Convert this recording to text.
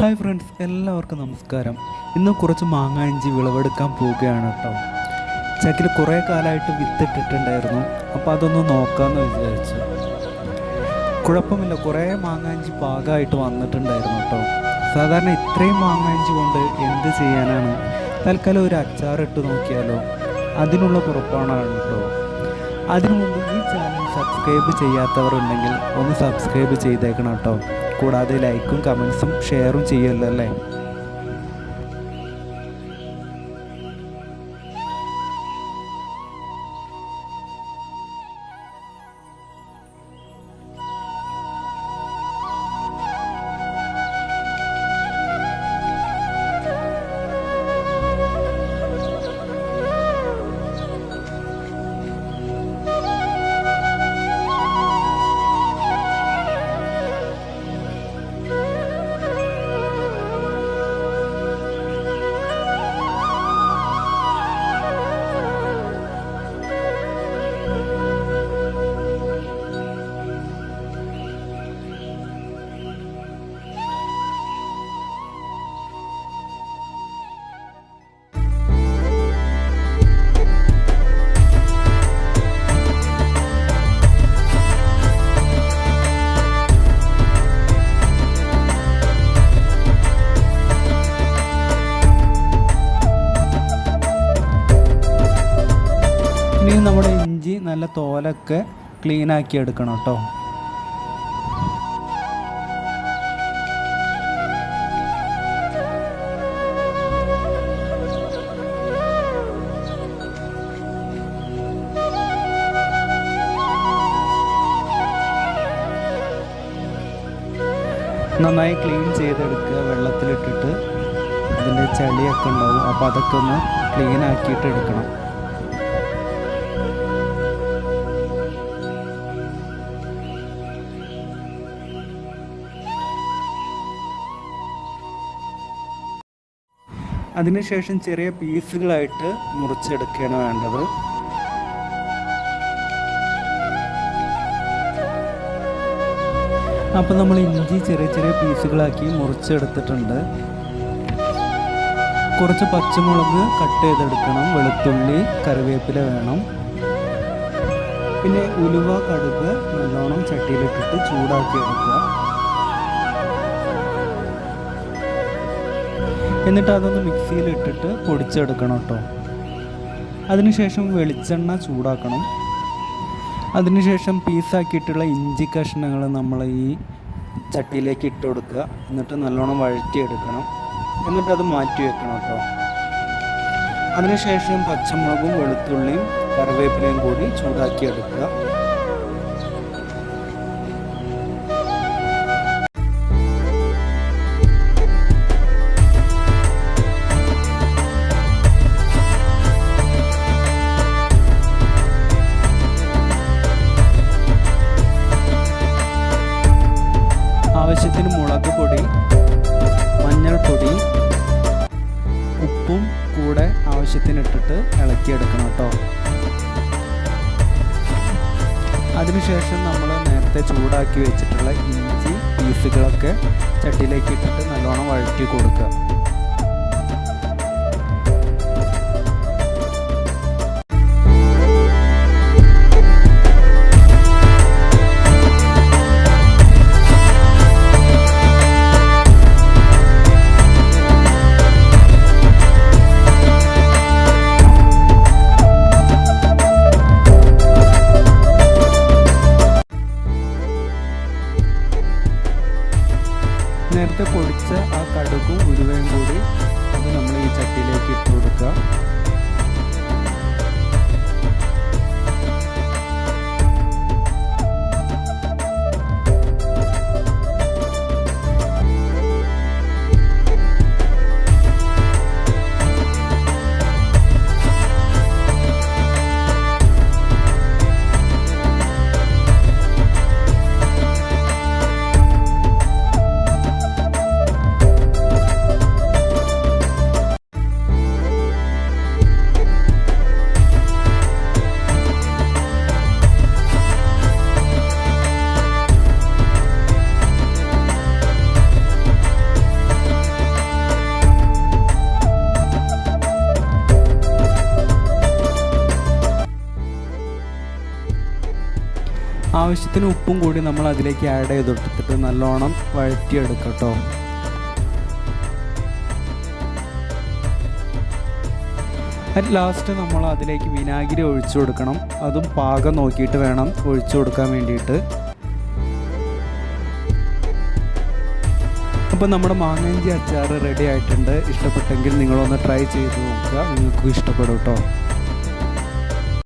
Hi friends, എല്ലാവർക്കും നമസ്കാരം. ഇന്ന് കുറച്ച് മാങ്ങ ഇഞ്ചി വിളവെടുക്കാൻ പോവുകയാണ് കേട്ടോ. ചക്കിൽ കുറേ കാലമായിട്ട് വിത്തിട്ടിട്ടുണ്ടായിരുന്നു, അപ്പോൾ അതൊന്ന് നോക്കാമെന്ന് വിചാരിച്ചു. കുഴപ്പമില്ല, കുറേ മാങ്ങ ഇഞ്ചി പാകമായിട്ട് വന്നിട്ടുണ്ടായിരുന്നു കേട്ടോ. സാധാരണ ഇത്രയും മാങ്ങ ഇഞ്ചി കൊണ്ട് എന്ത് ചെയ്യാനാണ്? തൽക്കാലം ഒരു അച്ചാറിട്ട് നോക്കിയാലോ, അതിനുള്ള പുറപ്പാടാണ് കേട്ടോ. അതിനു മുമ്പ് ഈ ചാനൽ സബ്സ്ക്രൈബ് ചെയ്യാത്തവരുണ്ടെങ്കിൽ ഒന്ന് സബ്സ്ക്രൈബ് ചെയ്തേക്കണം കേട്ടോ. കൂടാതെ ലൈക്കും കമൻസും ഷെയറും ചെയ്യുമല്ലോ അല്ലേ. ഇനി നമ്മുടെ ഇഞ്ചി നല്ല തോലൊക്കെ ക്ലീനാക്കി എടുക്കണം കേട്ടോ. നന്നായി ക്ലീൻ ചെയ്തെടുക്കുക. വെള്ളത്തിലിട്ടിട്ട് അതിൻ്റെ ചളിയൊക്കെ ഉണ്ടാവും, അപ്പോൾ അതൊക്കെ ഒന്ന് ക്ലീൻ ആക്കിയിട്ട് എടുക്കണം. അതിനുശേഷം ചെറിയ പീസുകളായിട്ട് മുറിച്ചെടുക്കുകയാണ് വേണ്ടത്. അപ്പോൾ നമ്മൾ ഇഞ്ചി ചെറിയ ചെറിയ പീസുകളാക്കി മുറിച്ചെടുത്തിട്ടുണ്ട്. കുറച്ച് പച്ചമുളക് കട്ട് ചെയ്തെടുക്കണം, വെളുത്തുള്ളി, കറിവേപ്പില വേണം. പിന്നെ ഉലുവ, കടുക് നല്ലോണം ചട്ടിയിലിട്ടിട്ട് ചൂടാക്കി എടുക്കുക. എന്നിട്ട് അതൊന്ന് മിക്സിയിലിട്ടിട്ട് പൊടിച്ചെടുക്കണം കേട്ടോ. അതിനുശേഷം വെളിച്ചെണ്ണ ചൂടാക്കണം. അതിനുശേഷം പീസാക്കിയിട്ടുള്ള ഇഞ്ചി കഷ്ണങ്ങൾ നമ്മൾ ഈ ചട്ടിയിലേക്ക് ഇട്ട് കൊടുക്കുക. എന്നിട്ട് നല്ലോണം വഴറ്റിയെടുക്കണം. എന്നിട്ടത് മാറ്റി വെക്കണം കേട്ടോ. അതിനുശേഷം പച്ചമുളകും വെളുത്തുള്ളിയും കറിവേപ്പിലയും കൂടി ചൂടാക്കിയെടുക്കുക. ആവശ്യത്തിന് മുളക് പൊടി, മഞ്ഞൾപ്പൊടി, ഉപ്പും കൂടെ ആവശ്യത്തിനിട്ടിട്ട് ഇളക്കിയെടുക്കണം കേട്ടോ. അതിനുശേഷം നമ്മൾ നേരത്തെ ചൂടാക്കി വെച്ചിട്ടുള്ള ഇഞ്ചി പീസുകളൊക്കെ ചട്ടിയിലേക്ക് ഇട്ടിട്ട് നല്ലോണം വഴറ്റി കൊടുക്കുക. നേരത്തെ പൊടിച്ച ആ കടുകും ഉലുവയും കൂടി അത് നമ്മൾ ഈ ചട്ടിയിലേക്ക് ഇട്ട് കൊടുക്കുക. ആവശ്യത്തിന് ഉപ്പും കൂടി നമ്മൾ അതിലേക്ക് ആഡ് ചെയ്തെടുത്തിട്ട് നല്ലോണം വഴറ്റിയെടുക്കട്ടോ. അറ്റ് ലാസ്റ്റ് നമ്മൾ അതിലേക്ക് വിനാഗിരി ഒഴിച്ചു കൊടുക്കണം. അതും പാകം നോക്കിയിട്ട് വേണം ഒഴിച്ചു കൊടുക്കാൻ വേണ്ടിയിട്ട്. അപ്പോൾ നമ്മുടെ മാങ്ങ ഇഞ്ചി അച്ചാർ റെഡി ആയിട്ടുണ്ട്. ഇഷ്ടപ്പെട്ടെങ്കിൽ നിങ്ങളൊന്ന് ട്രൈ ചെയ്ത് നോക്കുക, നിങ്ങൾക്ക് ഇഷ്ടപ്പെടും കേട്ടോ.